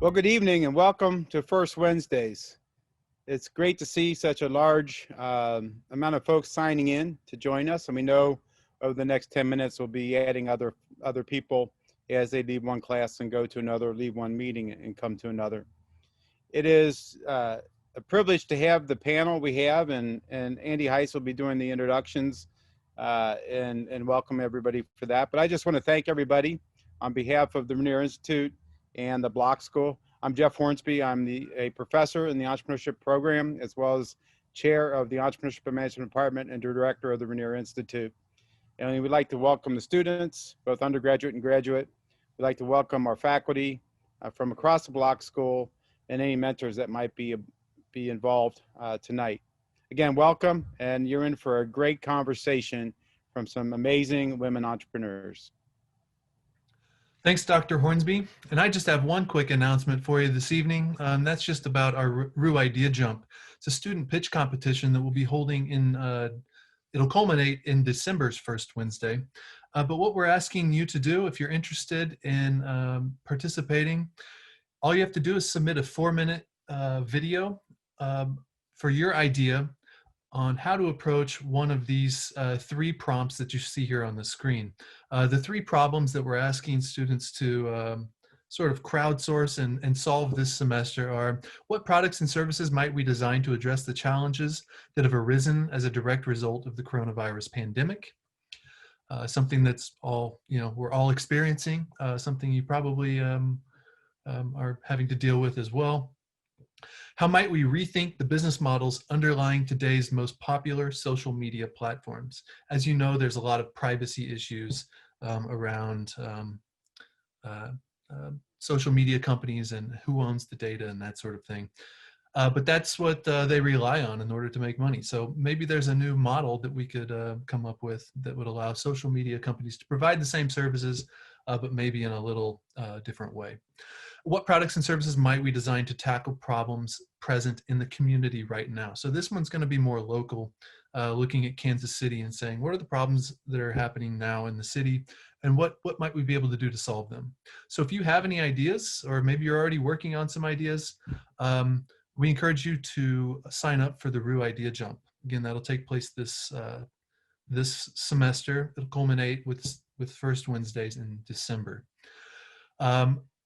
Well, good evening and welcome to First Wednesdays. It's great to see such a large amount of folks signing in to join us. And we know over the next 10 minutes, we'll be adding other people as they leave one class and go to another, leave one meeting and come to another. It is a privilege to have the panel we have, and Andy Heiss will be doing the introductions and welcome everybody for that. But I just want to thank everybody on behalf of the Regnier Institute and the Block School. I'm Jeff Hornsby. I'm a professor in the Entrepreneurship program, as well as chair of the Entrepreneurship and Management Department and director of the Regnier Institute. And we'd like to welcome the students, both undergraduate and graduate. We'd like to welcome our faculty from across the Block School and any mentors that might be involved tonight. Again, welcome, and you're in for a great conversation from some amazing women entrepreneurs. Thanks, Dr. Hornsby. And I just have one quick announcement for you this evening. That's just about our RU Idea Jump. It's a student pitch competition that we'll be holding in, it'll culminate in December's first Wednesday. But what we're asking you to do, if you're interested in participating, all you have to do is submit a 4-minute video for your idea on how to approach one of these 3 prompts that you see here on the screen. The 3 problems that we're asking students to sort of crowdsource and solve this semester are: what products and services might we design to address the challenges that have arisen as a direct result of the coronavirus pandemic? Something that's all, we're all experiencing, something you probably are having to deal with as well. How might we rethink the business models underlying today's most popular social media platforms? As you know, there's a lot of privacy issues around social media companies and who owns the data and that sort of thing. But that's what they rely on in order to make money. So maybe there's a new model that we could come up with that would allow social media companies to provide the same services, but maybe in a little different way. What products and services might we design to tackle problems present in the community right now? So this one's going to be more local, looking at Kansas City and saying, what are the problems that are happening now in the city, and what might we be able to do to solve them? So if you have any ideas, or maybe you're already working on some ideas, we encourage you to sign up for the RU Idea Jump. Again, that'll take place this semester. It'll culminate with first Wednesdays in December.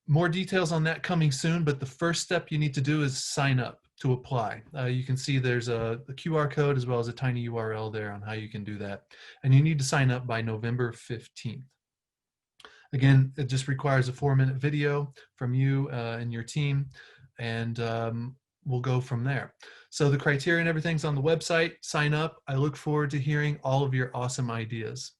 More details on that coming soon, but the first step you need to do is sign up to apply. You can see there's a QR code as well as a tiny URL there on how you can do that. And you need to sign up by November 15th. Again, it just requires a 4-minute video from you and your team, and we'll go from there. So the criteria and everything's on the website. Sign up. I look forward to hearing all of your awesome ideas.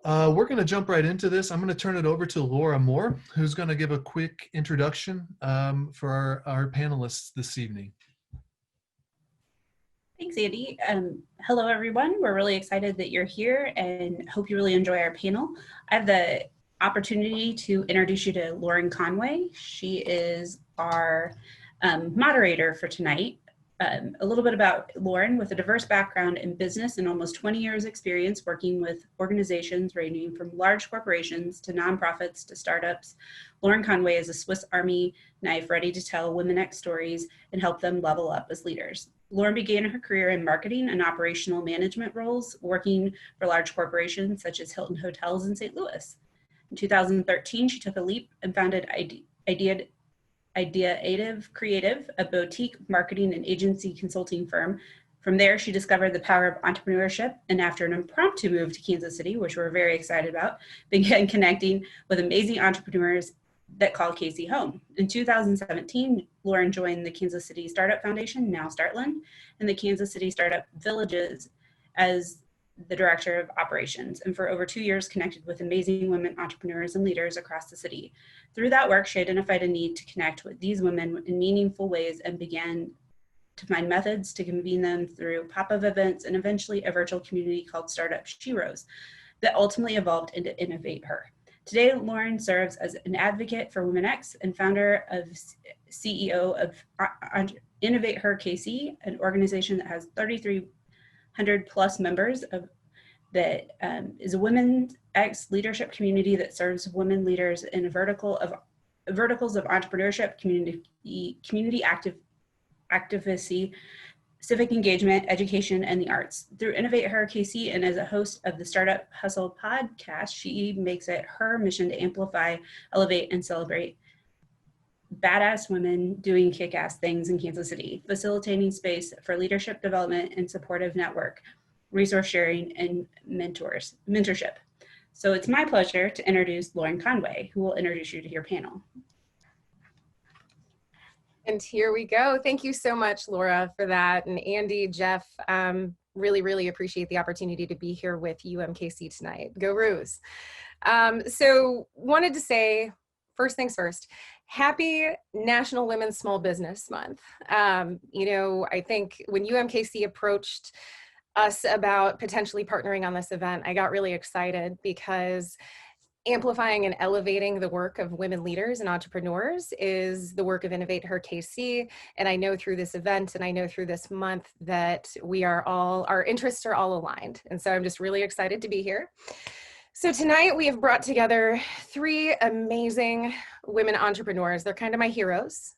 We're going to jump right into this. I'm going to turn it over to Laura Moore, who's going to give a quick introduction for our panelists this evening. Thanks, Andy. Hello, everyone. We're really excited that you're here and hope you really enjoy our panel. I have the opportunity to introduce you to Lauren Conway. She is our moderator for tonight. A little bit about Lauren. With a diverse background in business and almost 20 years experience working with organizations ranging from large corporations to nonprofits to startups, Lauren Conway is a Swiss Army knife ready to tell Women X stories and help them level up as leaders. Lauren began her career in marketing and operational management roles, working for large corporations such as Hilton Hotels in St. Louis. In 2013, she took a leap and founded Ideative Creative, a boutique marketing and agency consulting firm. From there, she discovered the power of entrepreneurship, and after an impromptu move to Kansas City, which we're very excited about, began connecting with amazing entrepreneurs that call Casey home. In 2017, Lauren joined the Kansas City Startup Foundation, now Startland, and the Kansas City Startup Villages as the director of operations, and for over 2 years connected with amazing women entrepreneurs and leaders across the city. Through that work, she identified a need to connect with these women in meaningful ways and began to find methods to convene them through pop-up events and eventually a virtual community called Startup Sheroes that ultimately evolved into Innovate Her. Today, Lauren serves as an advocate for Women X and founder of CEO of Innovate Her KC, an organization that has 3,300 plus members that is a Women X leadership community that serves women leaders in a vertical of verticals of entrepreneurship, community activacy, civic engagement, education, and the arts. Through Innovate Her KC and as a host of the Startup Hustle podcast, she makes it her mission to amplify, elevate, and celebrate badass women doing kick-ass things in Kansas City, facilitating space for leadership development and supportive network, resource sharing, and mentorship. So it's my pleasure to introduce Lauren Conway, who will introduce you to your panel. And here we go. Thank you so much, Laura, for that. And Andy, Jeff, really, really appreciate the opportunity to be here with UMKC tonight. Go Roos. So wanted to say, first things first, happy National Women's Small Business Month. You know, I think when UMKC approached us about potentially partnering on this event, I got really excited because amplifying and elevating the work of women leaders and entrepreneurs is the work of Innovate Her KC. And I know through this event and I know through this month that our interests are all aligned. And so I'm just really excited to be here. So tonight we have brought together 3 amazing women entrepreneurs. They're kind of my heroes.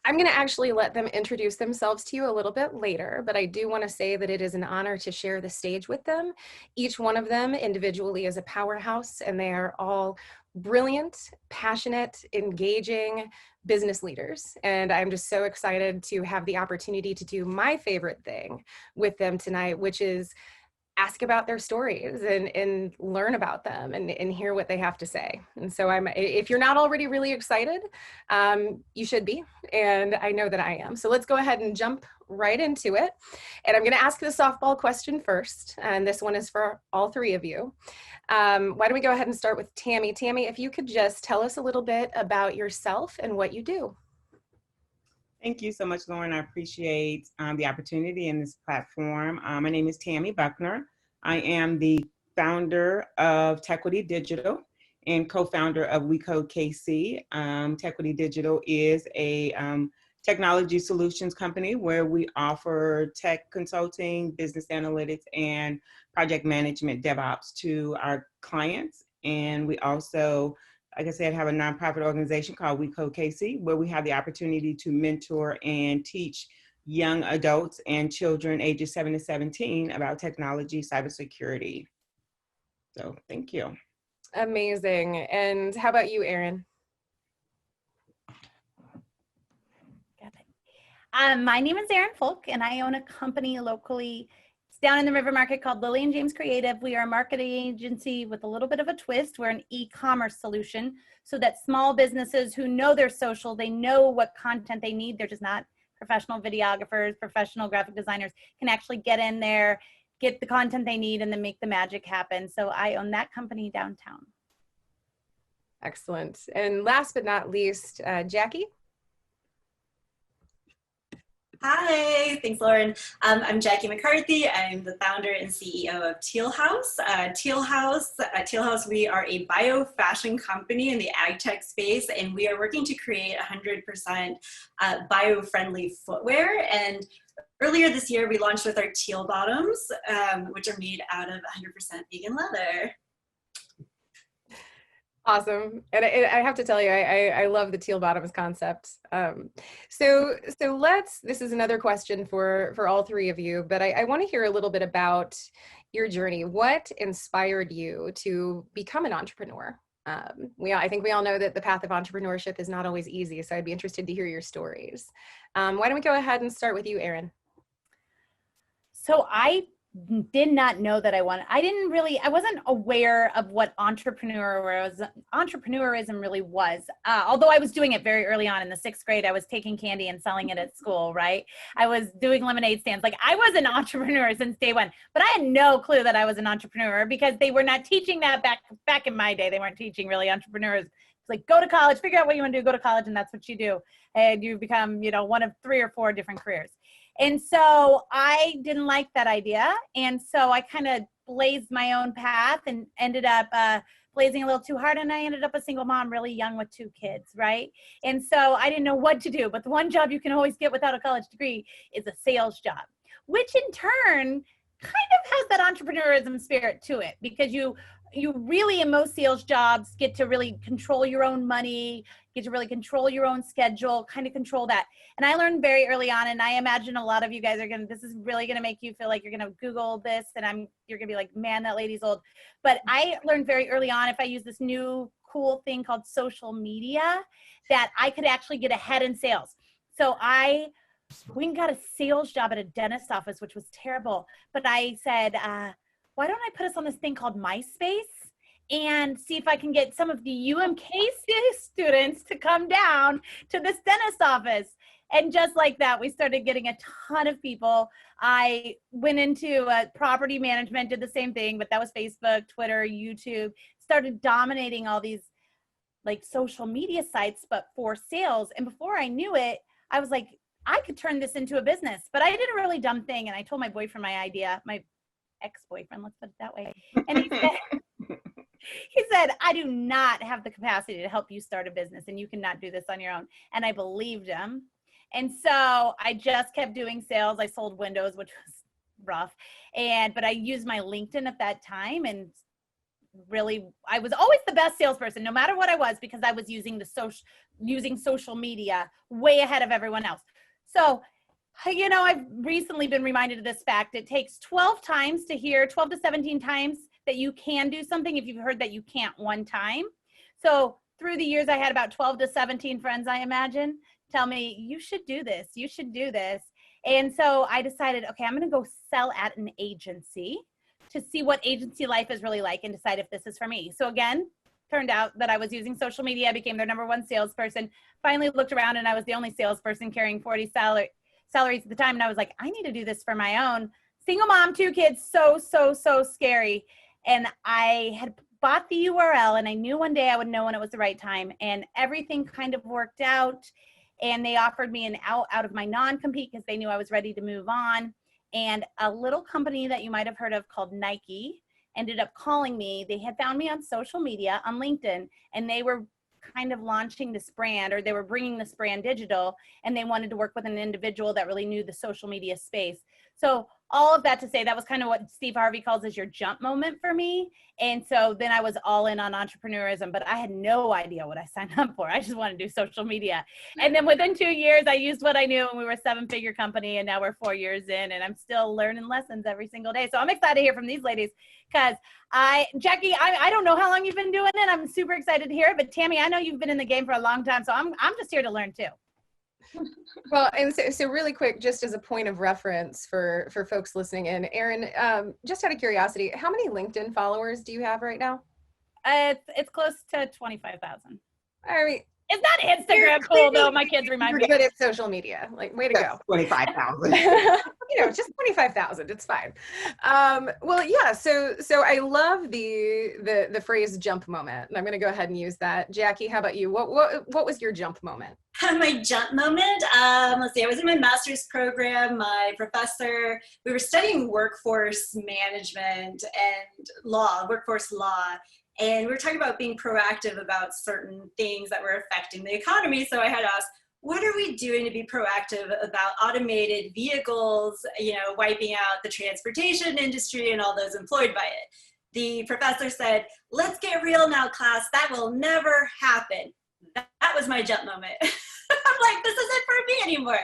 I'm going to actually let them introduce themselves to you a little bit later, but I do want to say that it is an honor to share the stage with them. Each one of them individually is a powerhouse, and they are all brilliant, passionate, engaging business leaders. And I'm just so excited to have the opportunity to do my favorite thing with them tonight, which is ask about their stories and learn about them and hear what they have to say. And so if you're not already really excited, you should be. And I know that I am. So let's go ahead and jump right into it. And I'm going to ask the softball question first. And this one is for all 3 of you. Why don't we go ahead and start with Tammy. Tammy, if you could just tell us a little bit about yourself and what you do. Thank you so much, Lauren. I appreciate the opportunity in this platform. My name is Tammy Buckner. I am the founder of Tequity Digital and co-founder of We Code KC. Tequity Digital is a technology solutions company where we offer tech consulting, business analytics, and project management DevOps to our clients. And we also, like I said, have a nonprofit organization called We Code KC, where we have the opportunity to mentor and teach young adults and children ages 7 to 17 about technology, cybersecurity. So thank you. Amazing. And how about you, Erin? Got it. My name is Erin Folk, and I own a company locally. It's down in the River Market called Lily and James Creative. We are a marketing agency with a little bit of a twist. We're an e-commerce solution so that small businesses who know their social, they know what content they need. They're just not professional videographers, professional graphic designers, can actually get in there, get the content they need, and then make the magic happen. So I own that company downtown. Excellent. And last but not least, Jackie. Hi, thanks, Lauren. I'm Jackie McCarthy. I'm the founder and CEO of Teal House. Teal House, we are a bio fashion company in the ag tech space, and we are working to create 100% bio-friendly footwear. And earlier this year, we launched with our teal bottoms, which are made out of 100% vegan leather. Awesome. And I have to tell you, I love the teal bottoms concept. So this is another question for all 3 of you, but I want to hear a little bit about your journey. What inspired you to become an entrepreneur? I think we all know that the path of entrepreneurship is not always easy, so I'd be interested to hear your stories. Why don't we go ahead and start with you, Erin? So I did not know that I wasn't aware of what entrepreneurism really was. Although I was doing it very early on in the 6th grade, I was taking candy and selling it at school, right? I was doing lemonade stands. Like, I was an entrepreneur since day one, but I had no clue that I was an entrepreneur because they were not teaching that back in my day. They weren't teaching really entrepreneurs. It's like, go to college, figure out what you want to do, go to college, and that's what you do. And you become, one of 3 or 4 different careers. And so I didn't like that idea. And so I kind of blazed my own path and ended up blazing a little too hard. And I ended up a single mom really young with 2 kids, right? And so I didn't know what to do. But the one job you can always get without a college degree is a sales job, which in turn kind of has that entrepreneurism spirit to it, because you really, in most sales jobs, get to really control your own money, get to really control your own schedule, kind of control that. And I learned very early on, and I imagine a lot of you guys are going to, this is really going to make you feel like you're going to Google this, and you're going to be like, man, that lady's old. But I learned very early on, if I use this new cool thing called social media, that I could actually get ahead in sales. So I went and got a sales job at a dentist office, which was terrible. But I said, why don't I put us on this thing called MySpace and see if I can get some of the UMK students to come down to this dentist office. And just like that, we started getting a ton of people. I went into property management, did the same thing, but that was Facebook, Twitter, YouTube, started dominating all these like social media sites, but for sales. And before I knew it, I was like, I could turn this into a business. But I did a really dumb thing, and I told my boyfriend my idea, my ex-boyfriend, let's put it that way. And he said, I do not have the capacity to help you start a business, and you cannot do this on your own. And I believed him. And so I just kept doing sales. I sold windows, which was rough. But I used my LinkedIn at that time, and really, I was always the best salesperson, no matter what I was, because I was using social media way ahead of everyone else. So, you know, I've recently been reminded of this fact. It takes 12 to 17 times that you can do something if you've heard that you can't one time. So through the years, I had about 12 to 17 friends, I imagine, tell me, you should do this, you should do this. And so I decided, okay, I'm going to go sell at an agency to see what agency life is really like and decide if this is for me. So again, turned out that I was using social media. I became their #1 salesperson. Finally looked around, and I was the only salesperson carrying 40 salaries at the time. And I was like, I need to do this for my own. Single mom, 2 kids, so scary. And I had bought the URL, and I knew one day I would know when it was the right time. And everything kind of worked out. And they offered me an out of my non-compete because they knew I was ready to move on. And a little company that you might have heard of called Nike ended up calling me. They had found me on social media, on LinkedIn, and they were kind of launching this brand, or they were bringing this brand digital, and they wanted to work with an individual that really knew the social media space. So all of that to say, that was kind of what Steve Harvey calls as your jump moment for me. And so then I was all in on entrepreneurism, but I had no idea what I signed up for. I just wanted to do social media. And then within 2 years, I used what I knew, and we were a 7-figure company, and now we're 4 years in, and I'm still learning lessons every single day. So I'm excited to hear from these ladies, because Jackie, I don't know how long you've been doing it. I'm super excited to hear it, but Tammy, I know you've been in the game for a long time, so I'm just here to learn too. Well, and so really quick, just as a point of reference for folks listening in, Erin, just out of curiosity, how many LinkedIn followers do you have right now? It's close to 25,000. I mean, it's not Instagram cool though. My kids remind me. You're good at social media. Like, way to go. 25,000. Just 25,000. It's fine. Well, yeah. So I love the phrase "jump moment," and I'm going to go ahead and use that. Jackie, how about you? What was your jump moment? My jump moment, let's see, I was in my master's program. My professor, we were studying workforce management and workforce law. And we were talking about being proactive about certain things that were affecting the economy. So I had asked, what are we doing to be proactive about automated vehicles, wiping out the transportation industry and all those employed by it? The professor said, let's get real now, class. That will never happen. That was my jump moment. I'm like, this isn't for me anymore.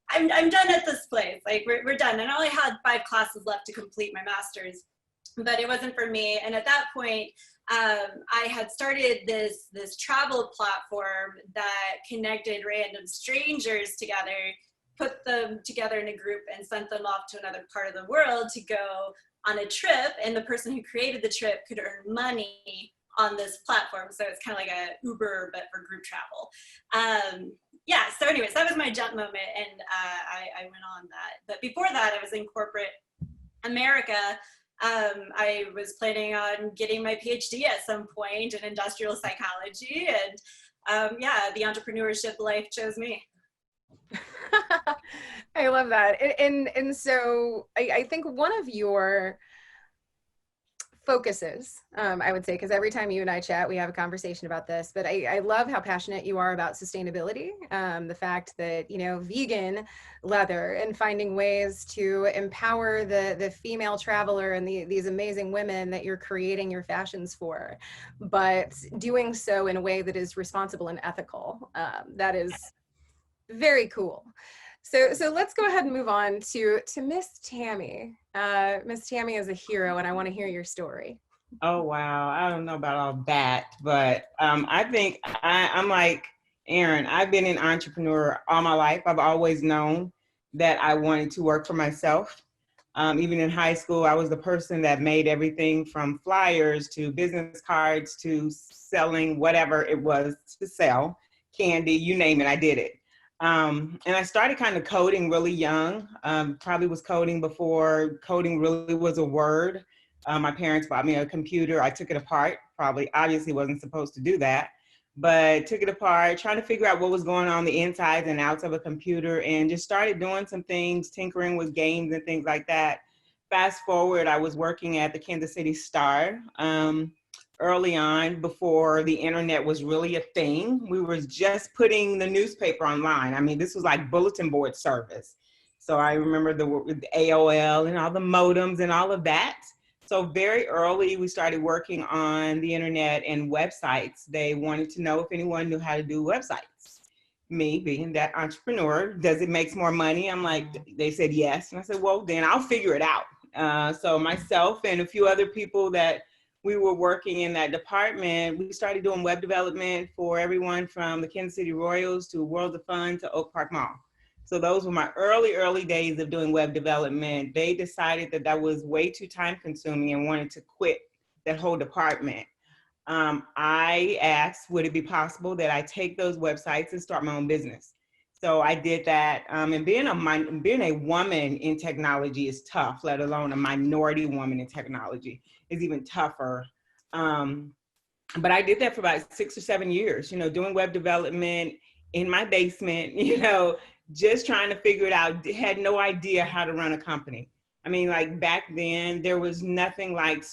I'm done at this place. Like, we're done. And I only had 5 classes left to complete my master's, but it wasn't for me. And at that point, I had started this travel platform that connected random strangers together, put them together in a group, and sent them off to another part of the world to go on a trip. And the person who created the trip could earn money on this platform. So it's kind of like a Uber, but for group travel. So anyways, that was my jump moment, and I went on that. But before that, I was in corporate America. I was planning on getting my PhD at some point in industrial psychology, and the entrepreneurship life chose me. I love that. And so I think one of your focuses, I would say, because every time you and I chat, we have a conversation about this, but I love how passionate you are about sustainability. The fact that, you know, vegan leather and finding ways to empower the female traveler and these amazing women that you're creating your fashions for, but doing so in a way that is responsible and ethical. That is very cool. So let's go ahead and move on to Miss Tammy. Miss Tammy is a hero, and I want to hear your story. Oh, wow. I don't know about all that, but I think I'm like Aaron. I've been an entrepreneur all my life. I've always known that I wanted to work for myself. Even in high school, I was the person that made everything from flyers to business cards to selling whatever it was to sell, candy, you name it, I did it. And I started kind of coding really young, probably was coding before coding really was a word. My parents bought me a computer. I took it apart, probably obviously wasn't supposed to do that, but took it apart, trying to figure out what was going on the insides and outs of a computer, and just started doing some things, tinkering with games and things like that. Fast forward, I was working at the Kansas City Star early on, before the internet was really a thing. We were just putting the newspaper online. I mean, this was like bulletin board service. So I remember the AOL and all the modems and all of that. So very early, we started working on the internet and websites. They wanted to know if anyone knew how to do websites. Me being that entrepreneur, does it make more money? I'm like, they said yes. And I said, well, then I'll figure it out. So myself and a few other people that we were working in that department, we started doing web development for everyone from the Kansas City Royals to World of Fun to Oak Park Mall. So those were my early days of doing web development. They decided that that was way too time consuming and wanted to quit that whole department. I asked, would it be possible that I take those websites and start my own business? So I did that. And being a woman in technology is tough, let alone a minority woman in technology is even tougher. But I did that for about 6 or 7 years, you know, doing web development in my basement, you know, just trying to figure it out. Had no idea how to run a company. I mean, like back then, there was nothing like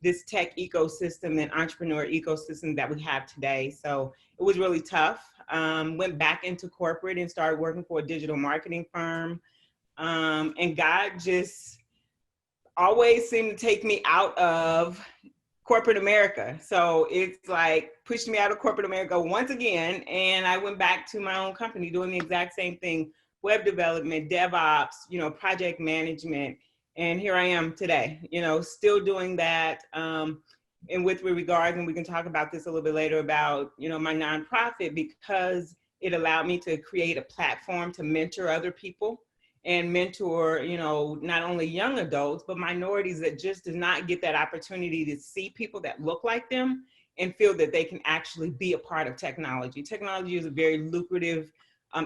this tech ecosystem and entrepreneur ecosystem that we have today. So it was really tough. Went back into corporate and started working for a digital marketing firm. And God just always seemed to take me out of corporate America. So it's like pushed me out of corporate America once again. And I went back to my own company doing the exact same thing, web development, DevOps, you know, project management. And here I am today, you know, still doing that. And with regard, and we can talk about this a little bit later about, you know, my nonprofit, because it allowed me to create a platform to mentor other people and mentor, you know, not only young adults, but minorities that just does not get that opportunity to see people that look like them and feel that they can actually be a part of technology. Technology is a very lucrative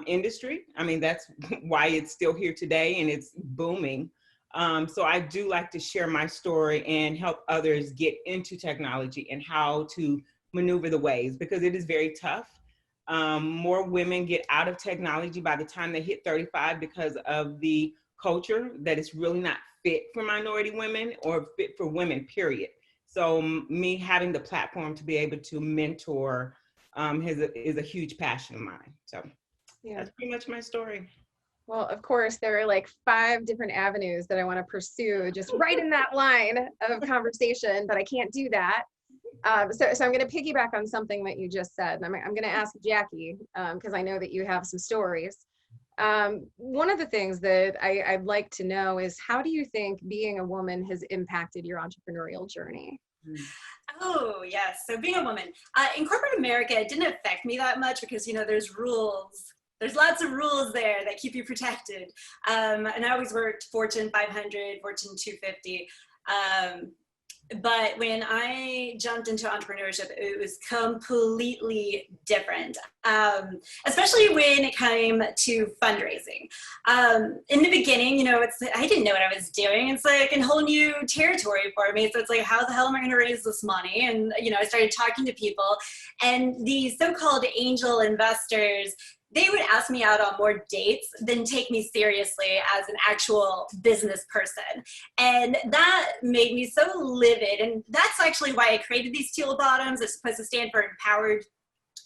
industry. I mean, that's why it's still here today and it's booming. So I do like to share my story and help others get into technology and how to maneuver the ways, because it is very tough. More women get out of technology by the time they hit 35 because of the culture that it's really not fit for minority women or fit for women, period. So me having the platform to be able to mentor is a huge passion of mine. So yeah, that's pretty much my story. Well, of course, there are like 5 different avenues that I want to pursue just right in that line of conversation, but I can't do that. So I'm going to piggyback on something that you just said. I'm going to ask Jackie, because I know that you have some stories. One of the things that I'd like to know is, how do you think being a woman has impacted your entrepreneurial journey? Oh, yes. So being a woman in corporate America, it didn't affect me that much because, you know, there's rules. There's lots of rules there that keep you protected. And I always worked Fortune 500, Fortune 250. But when I jumped into entrepreneurship, it was completely different, especially when it came to fundraising. In the beginning, you know, I didn't know what I was doing. It's like a whole new territory for me. So it's like, how the hell am I going to raise this money? And, you know, I started talking to people, and these so-called angel investors, they would ask me out on more dates than take me seriously as an actual business person. And that made me so livid. And that's actually why I created these teal bottoms. It's supposed to stand for empowered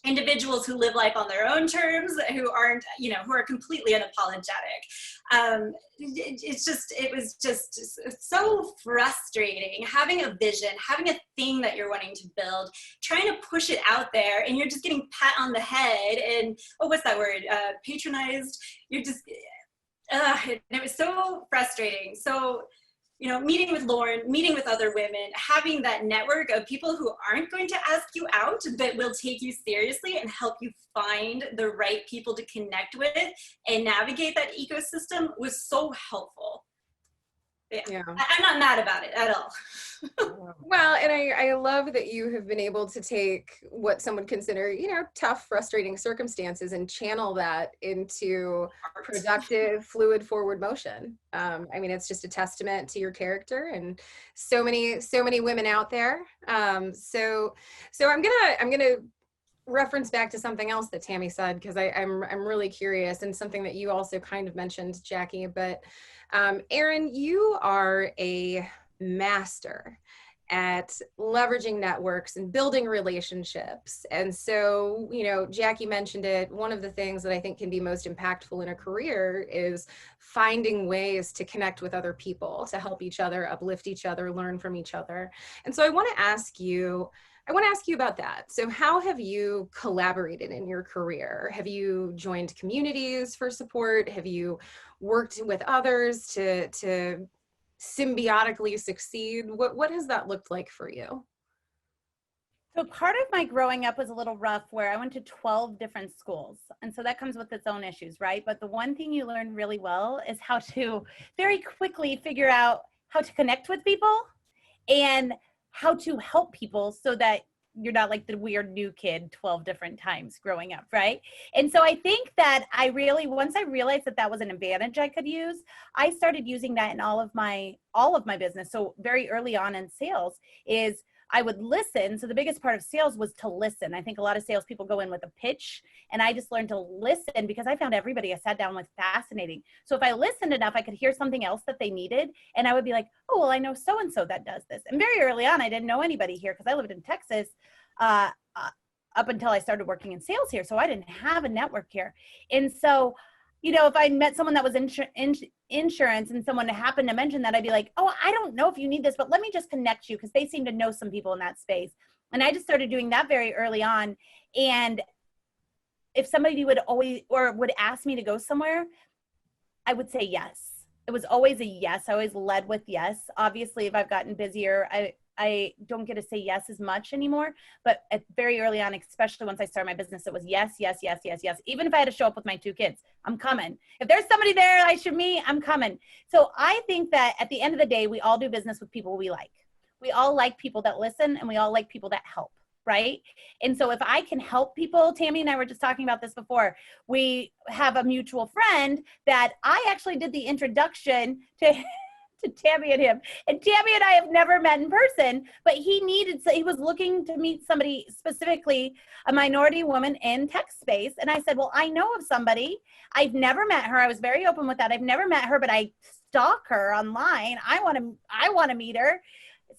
individuals who live life on their own terms, who aren't, who are completely unapologetic. It was just so frustrating having a vision, having a thing that you're wanting to build, trying to push it out there, and you're just getting pat on the head and, what's that word? Patronized. You're just, it was so frustrating. So, meeting with Lauren, meeting with other women, having that network of people who aren't going to ask you out, but will take you seriously and help you find the right people to connect with and navigate that ecosystem was so helpful. Yeah. I'm not mad about it at all. Well, and I love that you have been able to take what some would consider, tough, frustrating circumstances and channel that into productive, fluid forward motion. It's just a testament to your character and so many women out there. So I'm gonna reference back to something else that Tammy said, because I'm really curious, and something that you also kind of mentioned, Jackie, but Erin, you are a master at leveraging networks and building relationships. And so, Jackie mentioned it, one of the things that I think can be most impactful in a career is finding ways to connect with other people, to help each other, uplift each other, learn from each other. And so I want to ask you about that. So how have you collaborated in your career? Have you joined communities for support? Have you worked with others to symbiotically succeed? What has that looked like for you? So part of my growing up was a little rough, where I went to 12 different schools. And so that comes with its own issues, right? But the one thing you learn really well is how to very quickly figure out how to connect with people and how to help people so that you're not like the weird new kid 12 different times growing up, right? And so I think that once I realized that that was an advantage I could use, I started using that in all of my business. So very early on in sales is I would listen. So the biggest part of sales was to listen. I think a lot of salespeople go in with a pitch, and I just learned to listen because I found everybody I sat down with fascinating. So if I listened enough, I could hear something else that they needed, and I would be like, oh, well, I know so-and-so that does this. And very early on, I didn't know anybody here because I lived in Texas up until I started working in sales here. So I didn't have a network here. And so, if I met someone that was insurance and someone happened to mention that, I'd be like, oh, I don't know if you need this, but let me just connect you, because they seem to know some people in that space. And I just started doing that very early on. And if somebody would ask me to go somewhere, I would say yes. It was always a yes. I always led with yes. Obviously, if I've gotten busier, I don't get to say yes as much anymore, but very early on, especially once I started my business, it was yes, yes, yes, yes, yes. Even if I had to show up with my 2 kids, I'm coming. If there's somebody there I should meet, I'm coming. So I think that at the end of the day, we all do business with people we like. We all like people that listen, and we all like people that help, right? And so if I can help people, Tammy and I were just talking about this before, we have a mutual friend that I actually did the introduction to Tammy and him. And Tammy and I have never met in person, but he was looking to meet somebody, specifically a minority woman in tech space. And I said, well, I know of somebody. I've never met her. I was very open with that. I've never met her, but I stalk her online. I want to meet her.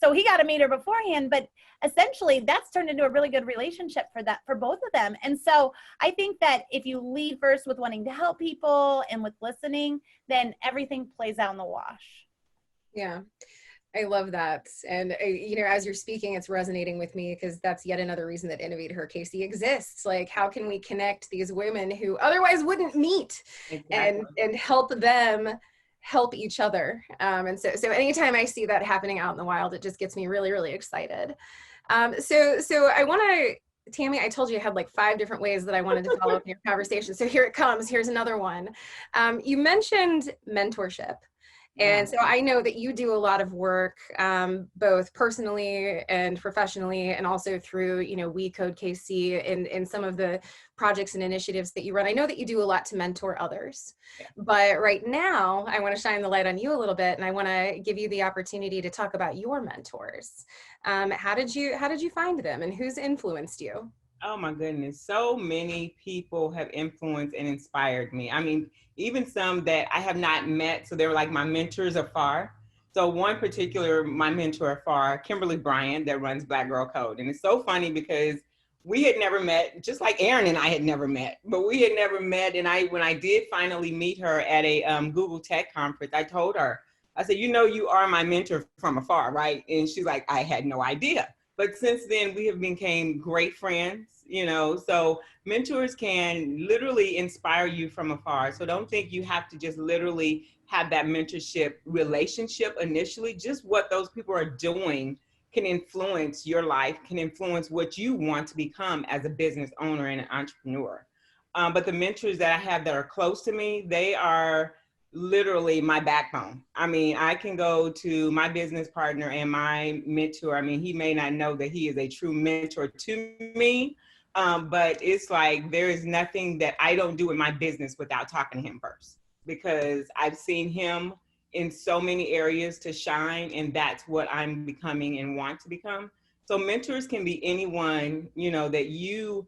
So he got to meet her beforehand, but essentially that's turned into a really good relationship for both of them. And so I think that if you lead first with wanting to help people and with listening, then everything plays out in the wash. Yeah, I love that. And, as you're speaking, it's resonating with me, because that's yet another reason that Innovator KC exists. Like, how can we connect these women who otherwise wouldn't meet and help them help each other? And so anytime I see that happening out in the wild, it just gets me really, really excited. So I want to, Tammy, I told you I had like 5 different ways that I wanted to follow up your conversation. So here it comes. Here's another one. You mentioned mentorship. And so I know that you do a lot of work, both personally and professionally, and also through, We Code KC in some of the projects and initiatives that you run. I know that you do a lot to mentor others, but right now I want to shine the light on you a little bit, and I want to give you the opportunity to talk about your mentors. How did you find them, and who's influenced you? Oh my goodness. So many people have influenced and inspired me. I mean, even some that I have not met. So they were like my mentors afar. So one particular, my mentor afar, Kimberly Bryant, that runs Black Girl Code. And it's so funny because we had never met, just like Aaron and I had never met, but we had never met. And when I did finally meet her at a Google Tech conference, I told her, I said, you know, you are my mentor from afar, right? And she's like, I had no idea. But since then, we have become great friends, you know, so mentors can literally inspire you from afar. So don't think you have to just literally have that mentorship relationship initially. Just what those people are doing can influence your life, can influence what you want to become as a business owner and an entrepreneur. But the mentors that I have that are close to me, they are literally my backbone. I mean, I can go to my business partner and my mentor. I mean, he may not know that he is a true mentor to me, but it's like there is nothing that I don't do in my business without talking to him first, because I've seen him in so many areas to shine, and that's what I'm becoming and want to become. So mentors can be anyone, you know, that you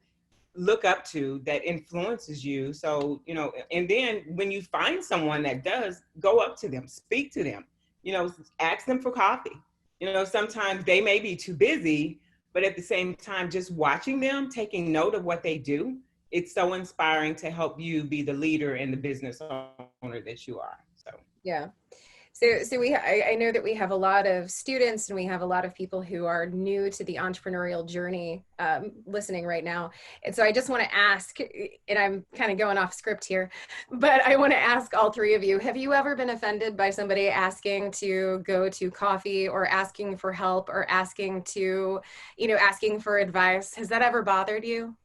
look up to, that influences you. So, you know, and then when you find someone that does, go up to them, speak to them, you know, ask them for coffee. You know, sometimes they may be too busy, but at the same time, just watching them, taking note of what they do, it's so inspiring to help you be the leader and the business owner that you are. So, Yeah. So I know that we have a lot of students and we have a lot of people who are new to the entrepreneurial journey listening right now. And so I just want to ask, and I'm kind of going off script here, but I want to ask all three of you, have you ever been offended by somebody asking to go to coffee or asking for help or asking to, you know, asking for advice? Has that ever bothered you?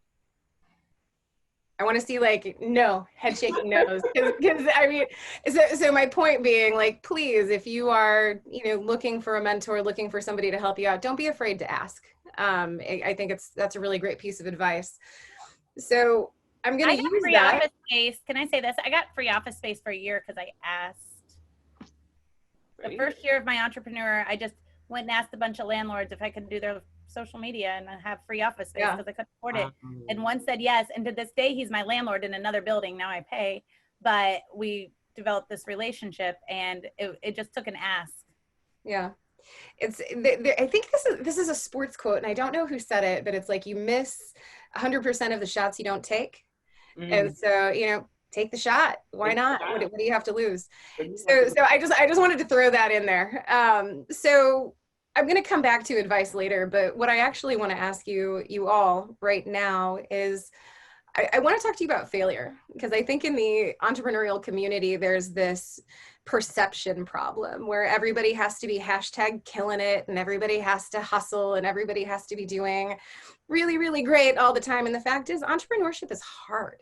I want to see like, no, head shaking no's. Because I mean, so my point being like, please, if you are, you know, looking for a mentor, looking for somebody to help you out, don't be afraid to ask. I think that's a really great piece of advice. So I'm going to use free that. Office space. Can I say this? I got free office space for a year because I asked. The first year of my entrepreneur, I just went and asked a bunch of landlords if I could do their social media and have free office space because I couldn't afford it. And one said yes. And to this day, he's my landlord in another building. Now I pay, but we developed this relationship and it just took an ask. Yeah. It's, I think this is a sports quote and I don't know who said it, but it's like, you miss 100% of the shots you don't take. And so, you know, take the shot. Why not? What do you have to lose? So I just wanted to throw that in there. So I'm going to come back to advice later, but what I actually want to ask you all right now is I want to talk to you about failure, because I think in the entrepreneurial community, there's this perception problem where everybody has to be #killing it and everybody has to hustle and everybody has to be doing really, really great all the time. And the fact is, entrepreneurship is hard.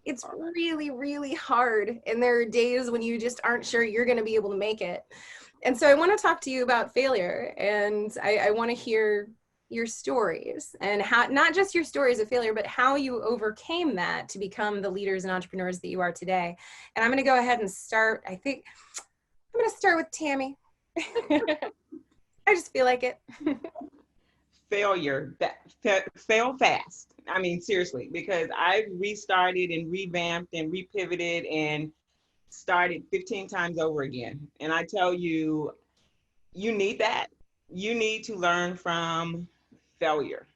It's really, really hard. And there are days when you just aren't sure you're going to be able to make it. And so I want to talk to you about failure, and I want to hear your stories and how, not just your stories of failure, but how you overcame that to become the leaders and entrepreneurs that you are today. And I'm going to go ahead and start. I think I'm going to start with Tammy. I just feel like it. Failure, fail fast. I mean, seriously, because I've restarted and revamped and repivoted and started 15 times over again. And I tell you, you need that. You need to learn from failure,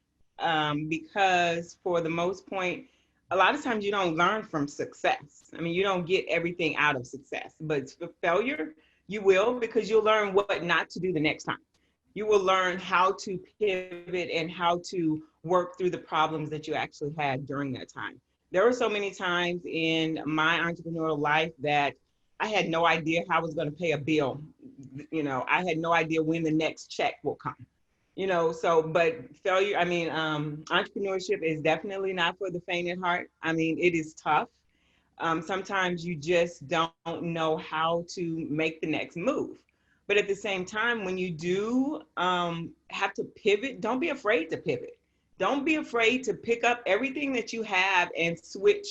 because for the most point, a lot of times you don't learn from success. I mean, you don't get everything out of success, but for failure, you will, because you'll learn what not to do the next time. You will learn how to pivot and how to work through the problems that you actually had during that time. There were so many times in my entrepreneurial life that I had no idea how I was going to pay a bill. You know, I had no idea when the next check will come. You know, so, but failure, I mean, entrepreneurship is definitely not for the faint at heart. I mean, it is tough. Sometimes you just don't know how to make the next move. But at the same time, when you do have to pivot, don't be afraid to pivot. Don't be afraid to pick up everything that you have and switch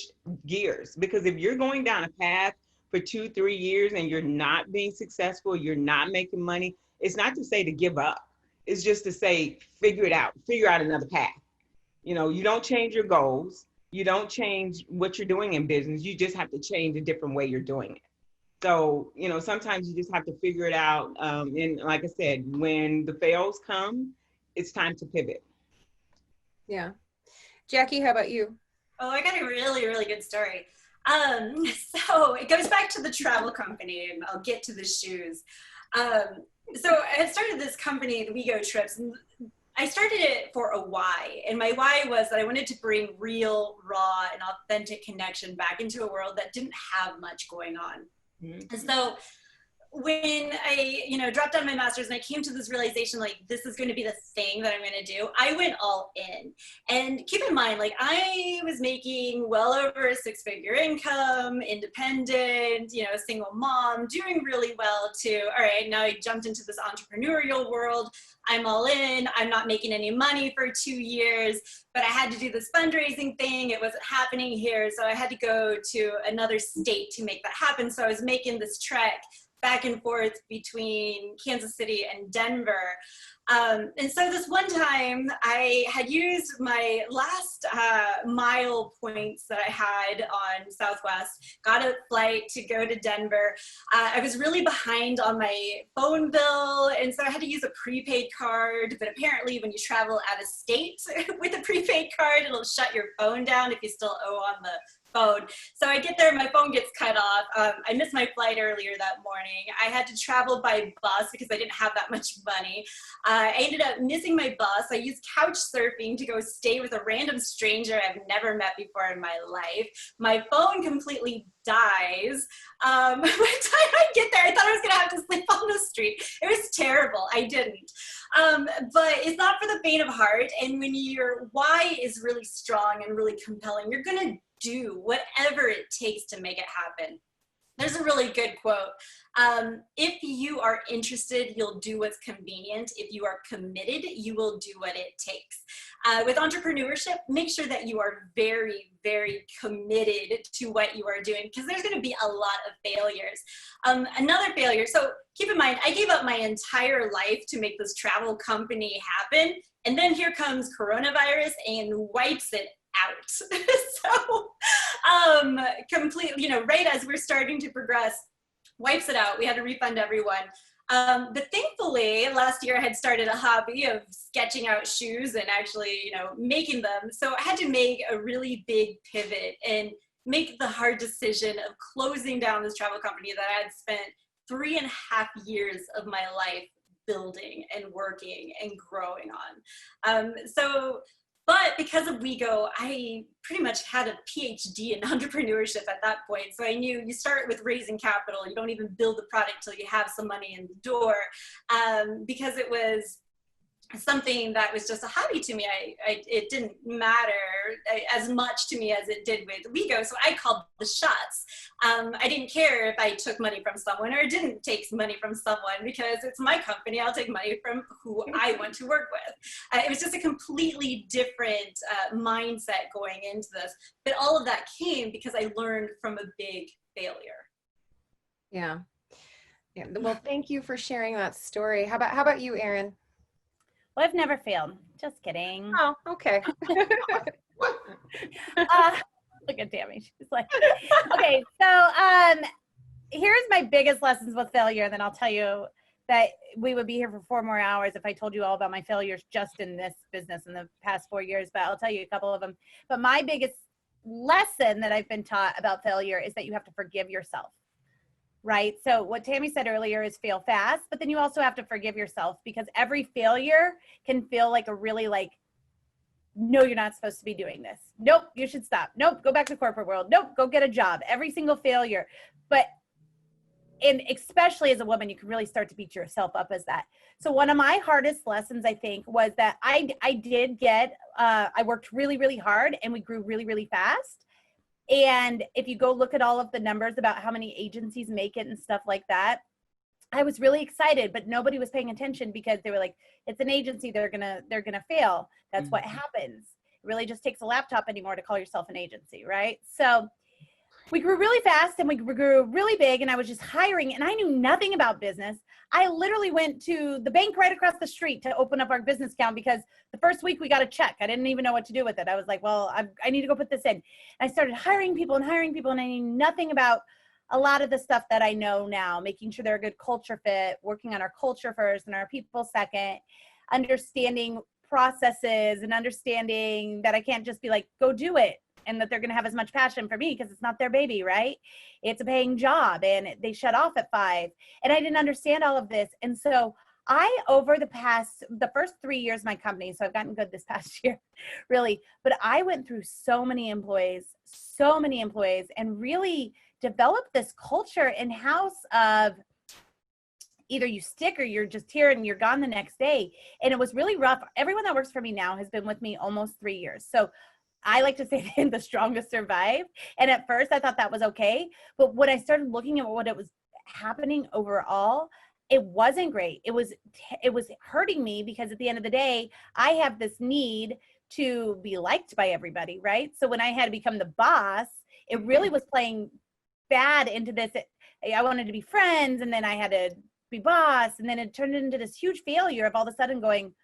gears. Because if you're going down a path for 2-3 years and you're not being successful, you're not making money, it's not to say to give up. It's just to say, figure it out, figure out another path. You know, you don't change your goals. You don't change what you're doing in business. You just have to change a different way you're doing it. So, you know, sometimes you just have to figure it out. And like I said, when the fails come, it's time to pivot. Yeah. Jackie, how about you? Oh, I got a really, really good story. So it goes back to the travel company, and I'll get to the shoes. So I had started this company, the We Go Trips, and I started it for a why. And my why was that I wanted to bring real, raw, and authentic connection back into a world that didn't have much going on. Mm-hmm. And so when I, dropped out of my master's and I came to this realization, like, this is going to be the thing that I'm going to do, I went all in. And keep in mind, like, I was making well over a 6-figure income, independent, a single mom, doing really well too. All right, now I jumped into this entrepreneurial world. I'm all in. I'm not making any money for 2 years, but I had to do this fundraising thing. It wasn't happening here. So I had to go to another state to make that happen. So I was making this trek back and forth between Kansas City and Denver. And so this one time I had used my last mile points that I had on Southwest, got a flight to go to Denver. I was really behind on my phone bill, and so I had to use a prepaid card, but apparently when you travel out of state with a prepaid card, it'll shut your phone down if you still owe on the phone. So I get there, my phone gets cut off. I missed my flight earlier that morning. I had to travel by bus because I didn't have that much money. I ended up missing my bus. I used couch surfing to go stay with a random stranger I've never met before in my life. My phone completely dies. By the time I get there, I thought I was gonna have to sleep on the street. It was terrible. I didn't. But it's not for the faint of heart. And when your why is really strong and really compelling, you're gonna do whatever it takes to make it happen. There's a really good quote. If you are interested, you'll do what's convenient. If you are committed, you will do what it takes. With entrepreneurship, make sure that you are very, very committed to what you are doing, because there's going to be a lot of failures. Another failure, so keep in mind, I gave up my entire life to make this travel company happen. And then here comes coronavirus and wipes it out. So completely, right as we're starting to progress, wipes it out. We had to refund everyone. But thankfully, last year I had started a hobby of sketching out shoes and actually, making them. So I had to make a really big pivot and make the hard decision of closing down this travel company that I had spent 3.5 years of my life building and working and growing on. But because of WeGo, I pretty much had a PhD in entrepreneurship at that point. So I knew you start with raising capital. You don't even build the product till you have some money in the door, because it was something that was just a hobby to me. It didn't matter as much to me as it did with WeGo. So I called the shots. I didn't care if I took money from someone or didn't take money from someone, because it's my company. I'll take money from who I want to work with. It was just a completely different mindset going into this. But all of that came because I learned from a big failure. Yeah. Well, thank you for sharing that story. How about you, Erin? Well, I've never failed. Just kidding. Oh, okay. Look at Tammy. She's like, okay, so here's my biggest lessons with failure. And then I'll tell you that we would be here for 4 more hours if I told you all about my failures just in this business in the past 4 years, but I'll tell you a couple of them. But my biggest lesson that I've been taught about failure is that you have to forgive yourself. Right? So what Tammy said earlier is fail fast, but then you also have to forgive yourself, because every failure can feel like a really no, you're not supposed to be doing this. Nope, you should stop. Nope, go back to corporate world. Nope, go get a job. Every single failure. And especially as a woman, you can really start to beat yourself up as that. So one of my hardest lessons, I think, was that I worked really, really hard and we grew really, really fast. And if you go look at all of the numbers about how many agencies make it and stuff like that, I was really excited, but nobody was paying attention because they were like, it's an agency, they're gonna fail. That's what happens. It really just takes a laptop anymore to call yourself an agency, right? So we grew really fast and we grew really big, and I was just hiring, and I knew nothing about business. I literally went to the bank right across the street to open up our business account because the first week we got a check. I didn't even know what to do with it. I was like, well, I need to go put this in. And I started hiring people, and I knew nothing about a lot of the stuff that I know now, making sure they're a good culture fit, working on our culture first and our people second, understanding processes and understanding that I can't just be like, go do it, and that they're going to have as much passion for me because it's not their baby, right? It's a paying job and they shut off at 5. And I didn't understand all of this. And so over the first 3 years of my company, so I've gotten good this past year, really, but I went through so many employees and really developed this culture in-house of either you stick or you're just here and you're gone the next day. And it was really rough. Everyone that works for me now has been with me almost 3 years. So I like to say the strongest survive. And at first I thought that was okay. But when I started looking at what it was happening overall, it wasn't great. It was hurting me because at the end of the day, I have this need to be liked by everybody, right? So when I had to become the boss, it really was playing bad into this. I wanted to be friends, and then I had to be boss, and then it turned into this huge failure of all of a sudden going,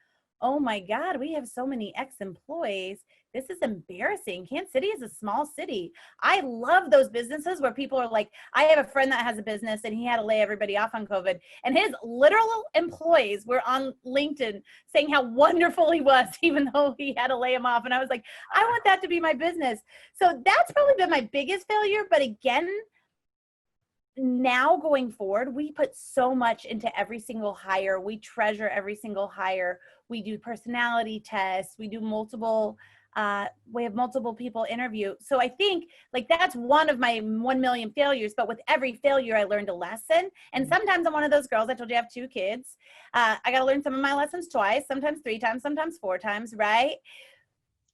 oh my God, we have so many ex-employees. This is embarrassing. Kansas City is a small city. I love those businesses where people are like, I have a friend that has a business and he had to lay everybody off on COVID. And his literal employees were on LinkedIn saying how wonderful he was, even though he had to lay him off. And I was like, I want that to be my business. So that's probably been my biggest failure. But again, now going forward, we put so much into every single hire. We treasure every single hire. We do personality tests. We do we have multiple people interview. So I think like that's one of my 1 million failures, but with every failure, I learned a lesson. And sometimes I'm one of those girls, I told you I have 2 kids. I got to learn some of my lessons twice, sometimes 3 times, sometimes 4 times, right?